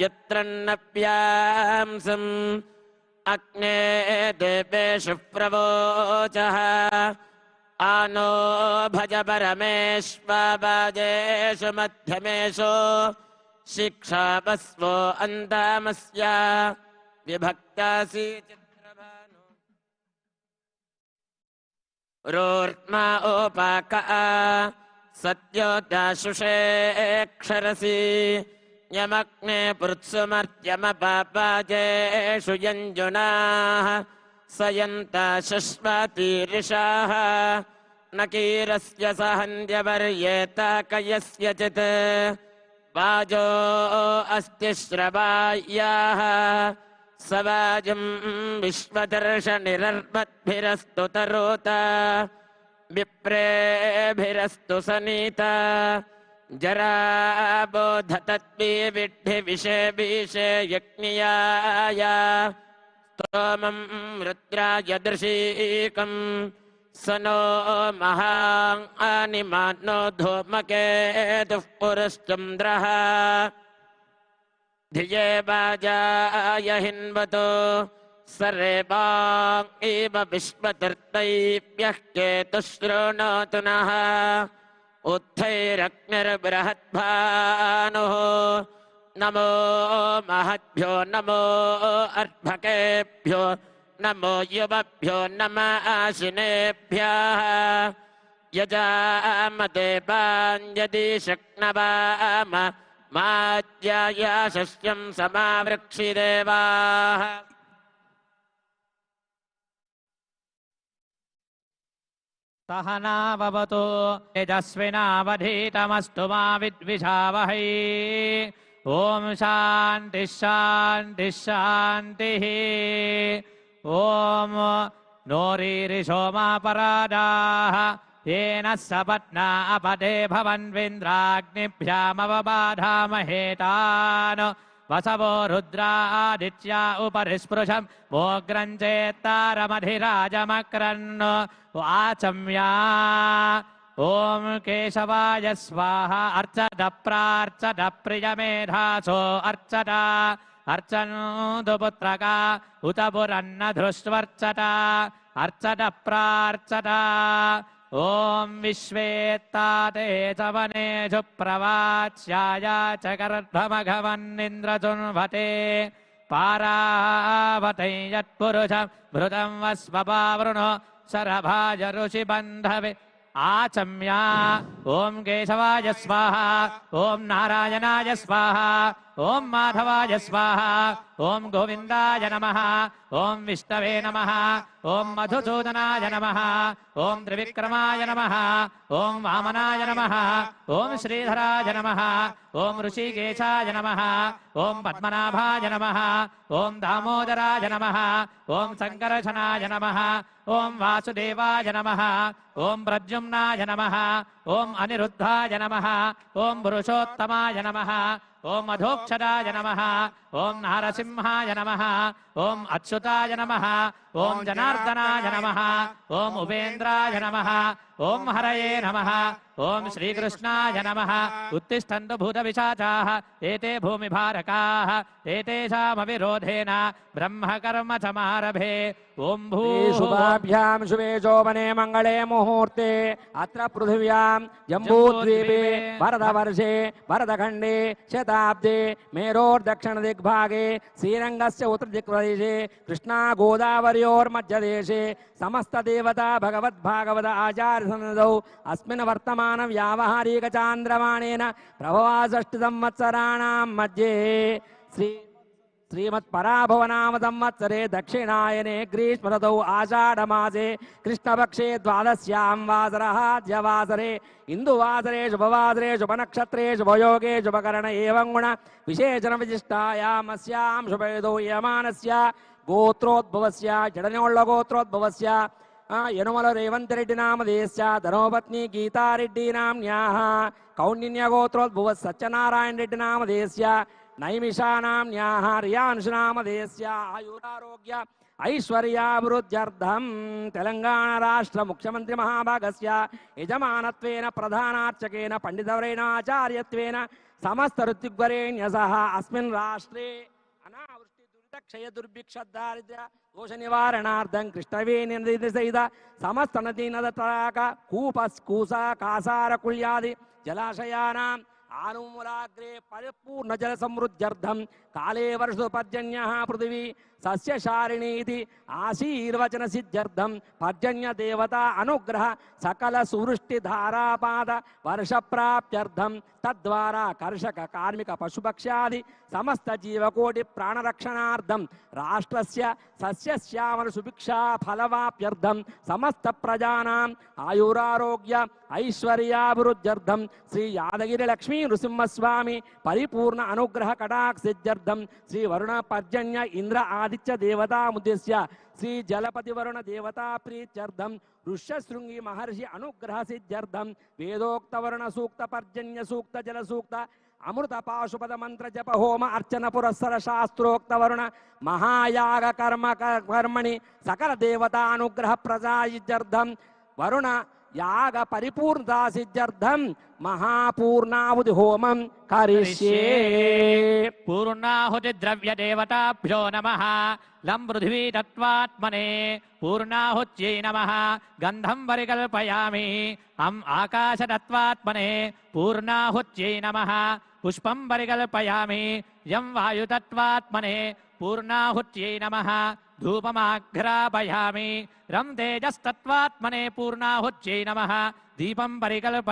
यत्रन्नव्यांसम् अग्ने देवेषु प्रवोचः आनो भज परमेष्वाजेषु मध्यमेषु शिक्षापस्वो अन्तामस्य विभक्तासि चित्रभानु रोर्मा ओपाक सत्यो दाशुषे क्षरसि यमग्ने पृत्सुमर्त्यमपापाजेषु यञ्जुनाः सयन्ता शश्वातीरिषाः नकीरस्य सहन्द्यवर्येत कयस्यचित् वाजो अस्ति श्रवायाः सवाजं विश्वदर्शनिरर्वद्भिरस्तु तरोत विप्रेभिरस्तु सनीता जराबोधतद्विविड्ढि विषे विषे यज्ञियाय स्तोमं रुद्राय दृशीकम् स नो महानिमानो धूमकेतुः पुरुश्चन्द्रः धिये वाजाय हिन्वतो सरेवां इव विश्वतीर्थैभ्यः केतुश्रोणोतु नः उत्थैरग्निर्बृहद्भानुः नमो महद्भ्यो नमो अर्भकेभ्यो नमो युवभ्यो नमः आशिनेभ्यः यजामदेवाञ्जदि शक्नवाम माज्याया शस्यं समावृक्षिदेवाः सहनाववतु तेजस्विनावधीतमस्तु मा विद्विषावहै ओम शांति शांति शांतिः ओम नोरीरिषोमापराधाः येन सपत्ना अपदे भवन्विन्द्राग्निभ्यामवबाधामहेतान् वसवो रुद्रादित्या उपरिस्पृशं मोग्रञ्चेत्तारमधिराजमक्रन् आचम्या ओम केशवाय स्वाहा अर्चत प्रार्चत प्रियमेधासो अर्चत अर्चनोदु पुत्रका उत पुरन्न धृष्ट्वर्चत अर्चत प्रार्चत ओम विश्वेत्ताते चवनेषु प्रवाच्याय च गर्भमघवन्निन्द्रजुन्वते पारावतै यत्पुरुषं भृतं वस्वपावृणो शरभाज ऋषिबन्धवे आचम्या ओम केशवाय स्वाहा ओम नारायणाय स्वाहा ओम माधवाय स्वाहा ओम गोविंदाय नमः ओम विष्णवे नमः ओम मधुसूदनाय नमः ओम त्रिविक्रमाय नमः ओम वामनाय नमः ओम श्रीधराय नमः ओम ऋषिकेशाय नमः ओम पद्मनाभाय नमः ओम दामोदराय नमः ओम संकर्षणाय नमः ओम वासुदेवाय नमः ओम प्रद्युम्नाय नमः ओम अनिरुद्धाय नमः ओम पुरुषोत्तमाय नमः ओम अधोक्षराय नमः ओम नारसिंहाय नमः ओम अच्युताय नमः ओम जनार्दनाय नमः ओम उपेन्द्राय नमः ओम हरये नमः ओम श्रीकृष्णाय नमः उत्तिष्ठन्तु भूतपिशाचाः एते भूमिभारकाः एतेषामविरोधेन ब्रह्मकर्म समारभे ओम शुभाभ्यां शुभे शोभने मंगले मुहूर्ते अत्र पृथिव्यां जम्बूद्वीपे भरतवर्षे भरतखण्डे शताब्दे मेरोर्दक्षिणदिग्भागे श्रीरङ्गस्य उत्तरदिक्प्रदेशे कृष्णा गोदावर्योर्मध्यदेशे समस्तदेवता भगवद्भागवत आचार्यसन्निधौ अस्मिन् वर्तमान व्यावहारिकचान्द्रमाणेन प्रभवाषष्टि संवत्सराणां मध्ये श्रीमत्पराभवनाम संवत्सरे दक्षिणायने ग्रीष्म ऋतौ आषाढमासे कृष्णपक्षे द्वादश्यां वासरः द्यवासरे इंदुवासरे शुभवासरे शुभनक्षत्रे शुभयोगे शुभकरण एवं गुण विशेषण विशिष्टायामस्यां शुभेदौ यमानस्य गोत्रोद्भवस्य जडनोळ्ळ गोत्रोद्भवस्य यनुमल रेवंतरेड्डी नामधेयस्य धर्मपत्नी गीतारेड्डी नाम्न्याः कौण्डिन्य गोत्रोद्भव सत्यनारायण रेड्डी नामधेयस्य नैमिषानाम्न्याः रियांशनामधेयस्य आयुरारोग्य ऐश्वर्याभिवृद्ध्यर्थं तेलंगाण राष्ट्र मुख्यमंत्री महाभागस्य यजमानत्वेन प्रधानार्चकेन पंडितवरेण आचार्यत्वेन సమస్త ఋత్విగ్వరేణ్య సహ అస్మిన్ రాష్ట్రే అనావృష్టి దురిత క్షయ దుర్భిక్ష దారిద్ర్య దోష నివారణార్థం కృష్ణవేణి నది సహిత సమస్త నదీ నద తడాక కూప కూస కాసార కుళ్యాది జలాశయానాం ఆనుమూలాగ్రే పరిపూర్ణ జల సమృద్ధ్యర్థం కాలే వర్షు పర్జన్య పృథివీ సస్యశారిణీతి ఆశీర్వచన సిద్ధ్యర్థం పర్జన్య దేవత అనుగ్రహ సకల సువృష్టి ధారాపాద వర్ష ప్రాప్త్యర్థం తద్వారా కర్షక కార్మిక పశుపక్ష్యాది సమస్త జీవకోటి ప్రాణరక్షణార్థం రాష్ట్రస్య సస్యశ్యామల సుభిక్షా ఫలవాప్యర్థం సమస్త ప్రజానాం ఆయురారోగ్య ఐశ్వర్యాభివృద్ధ్యర్థం శ్రీ యాదగిరి లక్ష్మీ నృసింహస్వామి పరిపూర్ణ అనుగ్రహ కటాక్షిద్ధ్యర్థం శ్రీ వరుణ పర్జన్య ఇంద్ర ఆదిత్య దేవతాముద్దేశ్య శ్రీ జలపతి వరుణ దేవతా ప్రీత్యర్థం ఋష్యశృంగి మహర్షి అనుగ్రహ సిద్ధ్యర్థం వేదోక్త వరుణ సూక్త పర్జన్య సూక్త జల సూక్త అమృత పాశుపద మంత్ర జప హోమ అర్చన పురస్సర శాస్త్రోక్త వరుణ మహాయాగ కర్మణి సకల దేవతానుగ్రహ ప్రజాయిత్యర్థం వరుణ యాగ పరిపూర్ణతా సిద్ధ్యర్థం మహాపూర్ణాహుతి హోమం కరిష్యే. పూర్ణాహుతి ద్రవ్య దేవతాభ్యో నమః లం పృథివీ తత్వాత్మనే పూర్ణాహుత్యై నమః గంధం పరికల్పయామి అం ఆకాశతత్వాత్మనే పూర్ణాహుత్యై నమః పుష్పం పరికల్పయామి యం వాయుతత్వాత్మనే పూర్ణాహుత్యై నమః ధూపమాఘ్రాపయామి రం తేజస్తత్వాత్మనే పూర్ణాహుత్యై నమః దీపం పరికల్పయామి